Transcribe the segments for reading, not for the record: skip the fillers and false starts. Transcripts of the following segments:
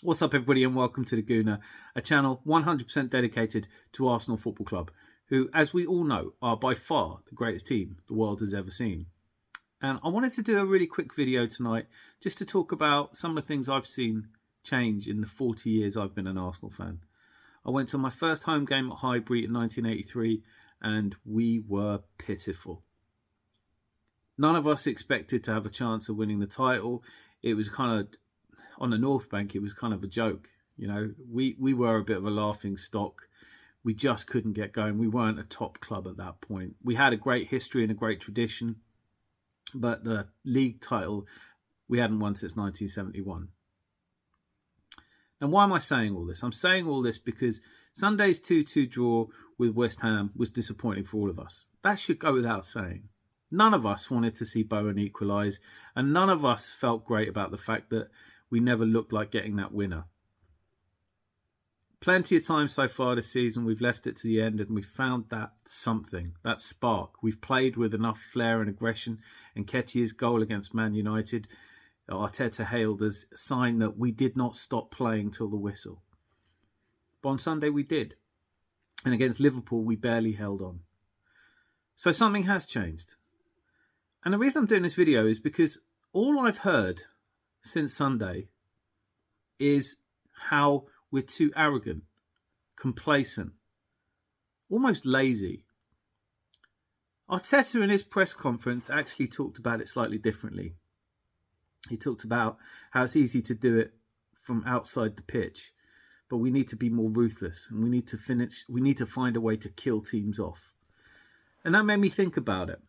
What's up, everybody, and welcome to The Gooner, a channel 100% dedicated to Arsenal Football Club, who, as we all know, are by far the greatest team the world has ever seen. And I wanted to do a really quick video tonight just to talk about some of the things I've seen change in the 40 years I've been an Arsenal fan. I went to my first home game at Highbury in 1983, and we were pitiful. None of us expected to have a chance of winning the title. It was kind of, on the North Bank, it was kind of a joke. You know, we were a bit of a laughing stock. We just couldn't get going. We weren't a top club at that point. We had a great history and a great tradition, but the league title we hadn't won since 1971. And why am I saying all this? I'm saying all this because Sunday's 2-2 draw with West Ham was disappointing for all of us. That should go without saying. None of us wanted to see Bowen equalise, and none of us felt great about the fact that we never looked like getting that winner. Plenty of times so far this season, we've left it to the end and we've found that something, that spark. We've played with enough flair and aggression, and Nketiah's goal against Man United, Arteta hailed as a sign that we did not stop playing till the whistle. But on Sunday we did. And against Liverpool, we barely held on. So something has changed. And the reason I'm doing this video is because all I've heard since Sunday is how we're too arrogant, complacent, almost lazy. Arteta in his press conference actually talked about it slightly differently. He talked about how it's easy to do it from outside the pitch, but we need to be more ruthless and we need to find a way to kill teams off. And that made me think about it.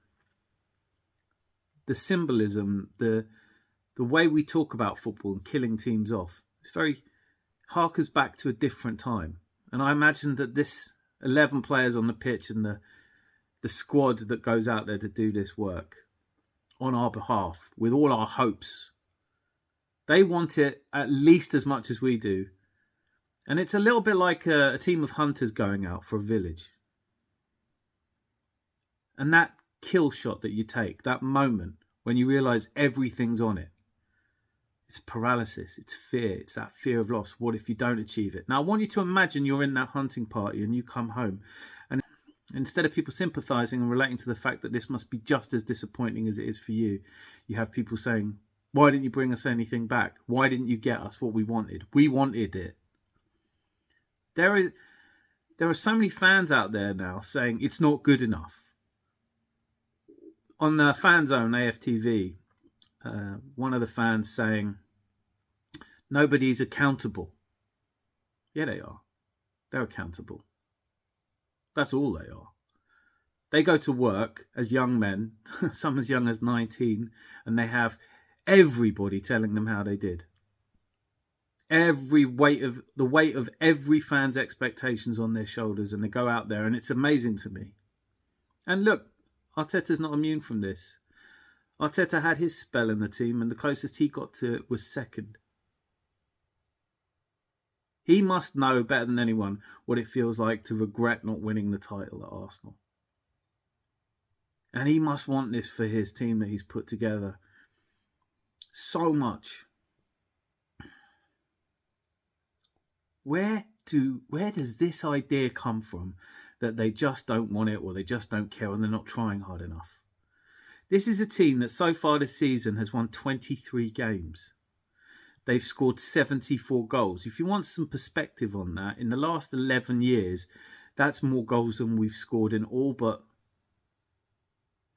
The symbolism, the way we talk about football and killing teams off, it's very harkers back to a different time. And I imagine that this 11 players on the pitch and the squad that goes out there to do this work on our behalf, with all our hopes, they want it at least as much as we do. And it's a little bit like a team of hunters going out for a village. And that kill shot that you take, that moment when you realise everything's on it, it's paralysis, it's fear, it's that fear of loss. What if you don't achieve it? Now, I want you to imagine you're in that hunting party and you come home, and instead of people sympathising and relating to the fact that this must be just as disappointing as it is for you, you have people saying, why didn't you bring us anything back? Why didn't you get us what we wanted? We wanted it. There are so many fans out there now saying it's not good enough. On the Fan Zone AFTV, one of the fans saying, nobody's accountable. Yeah, they are. They're accountable. That's all they are. They go to work as young men, some as young as 19, and they have everybody telling them how they did. The weight of every fan's expectations on their shoulders, and they go out there, and it's amazing to me. And look, Arteta's not immune from this. Arteta had his spell in the team, and the closest he got to it was second. He must know better than anyone what it feels like to regret not winning the title at Arsenal. And he must want this for his team that he's put together so much. Where does this idea come from that they just don't want it, or they just don't care, and they're not trying hard enough? This is a team that so far this season has won 23 games. They've scored 74 goals. If you want some perspective on that, in the last 11 years, that's more goals than we've scored in all but...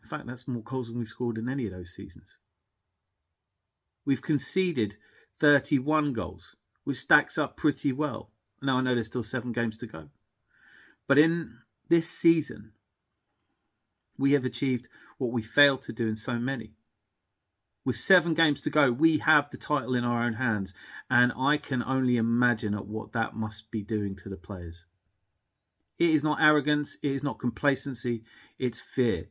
In fact, that's more goals than we've scored in any of those seasons. We've conceded 31 goals, which stacks up pretty well. Now, I know there's still 7 games to go. But in this season, we have achieved what we failed to do in so many. With 7 games to go, we have the title in our own hands, and I can only imagine at what that must be doing to the players. It is not arrogance, it is not complacency, it's fear.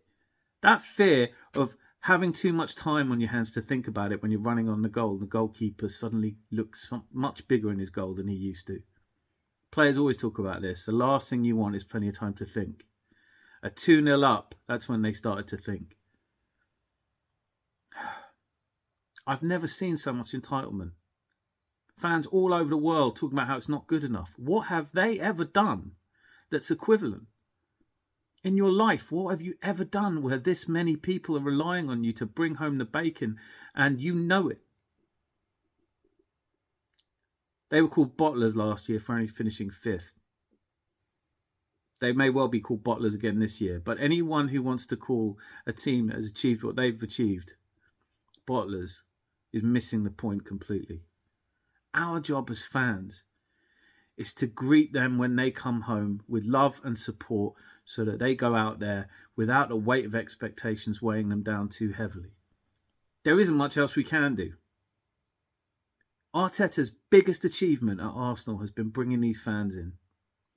That fear of having too much time on your hands to think about it when you're running on the goal. The goalkeeper suddenly looks much bigger in his goal than he used to. Players always talk about this. The last thing you want is plenty of time to think. A 2-0 up, that's when they started to think. I've never seen so much entitlement. Fans all over the world talking about how it's not good enough. What have they ever done that's equivalent? In your life, what have you ever done where this many people are relying on you to bring home the bacon and you know it? They were called bottlers last year for only finishing 5th. They may well be called bottlers again this year, but anyone who wants to call a team that has achieved what they've achieved bottlers is missing the point completely. Our job as fans is to greet them when they come home with love and support so that they go out there without the weight of expectations weighing them down too heavily. There isn't much else we can do. Arteta's biggest achievement at Arsenal has been bringing these fans in,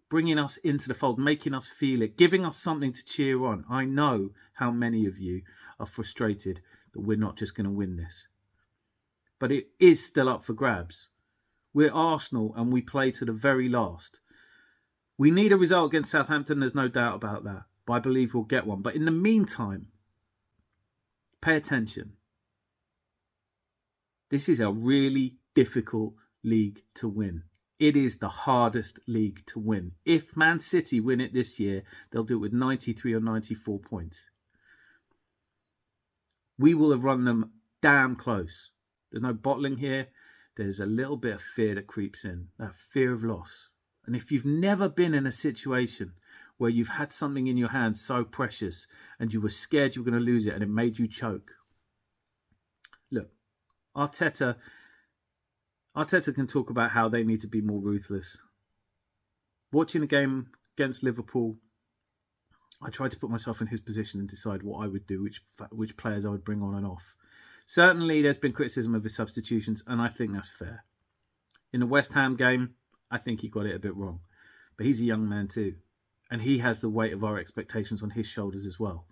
bringing us into the fold, making us feel it, giving us something to cheer on. I know how many of you are frustrated that we're not just going to win this. But it is still up for grabs. We're Arsenal and we play to the very last. We need a result against Southampton, there's no doubt about that. But I believe we'll get one. But in the meantime, pay attention. This is a really difficult league to win. It is the hardest league to win. If Man City win it this year, they'll do it with 93 or 94 points. We will have run them damn close. There's no bottling here. There's a little bit of fear that creeps in, that fear of loss. And if you've never been in a situation where you've had something in your hand so precious and you were scared you were going to lose it and it made you choke, look, Arteta can talk about how they need to be more ruthless. Watching a game against Liverpool, I tried to put myself in his position and decide what I would do, which players I would bring on and off. Certainly, there's been criticism of his substitutions, and I think that's fair. In the West Ham game, I think he got it a bit wrong. But he's a young man too, and he has the weight of our expectations on his shoulders as well.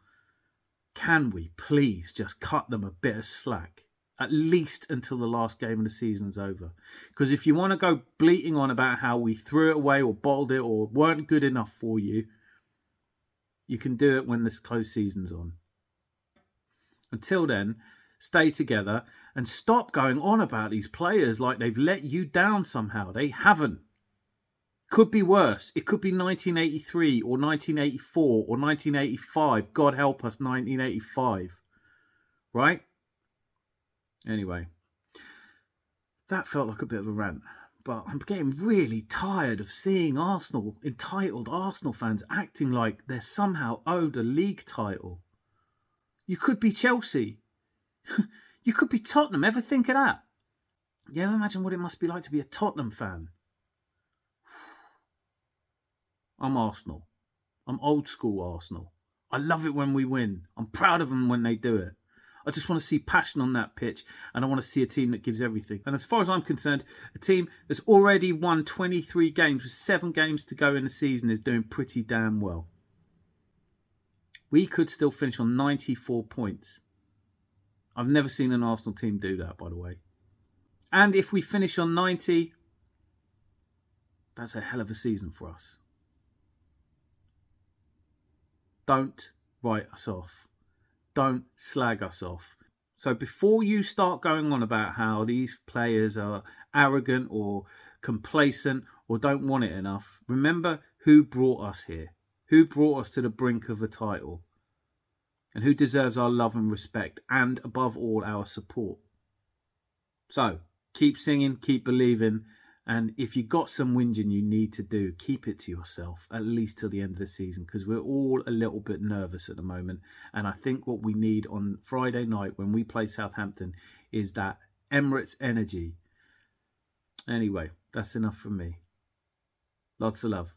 Can we please just cut them a bit of slack, at least until the last game of the season's over? Because if you want to go bleating on about how we threw it away or bottled it or weren't good enough for you, you can do it when this close season's on. Until then, stay together and stop going on about these players like they've let you down somehow. They haven't. Could be worse. It could be 1983 or 1984 or 1985. God help us, 1985. Right? Anyway, that felt like a bit of a rant. But I'm getting really tired of seeing entitled Arsenal fans acting like they're somehow owed a league title. You could be Chelsea. You could be Tottenham. Ever think of that? You ever imagine what it must be like to be a Tottenham fan? I'm Arsenal. I'm old school Arsenal. I love it when we win. I'm proud of them when they do it. I just want to see passion on that pitch, and I want to see a team that gives everything. And as far as I'm concerned, a team that's already won 23 games with 7 games to go in the season is doing pretty damn well. We could still finish on 94 points. I've never seen an Arsenal team do that, by the way. And if we finish on 90, that's a hell of a season for us. Don't write us off. Don't slag us off. So before you start going on about how these players are arrogant or complacent or don't want it enough, remember who brought us here, who brought us to the brink of a title, and who deserves our love and respect, and above all, our support. So keep singing, keep believing, and if you got some whinging you need to do, keep it to yourself, at least till the end of the season, because we're all a little bit nervous at the moment. And I think what we need on Friday night when we play Southampton is that Emirates energy. Anyway, that's enough from me. Lots of love.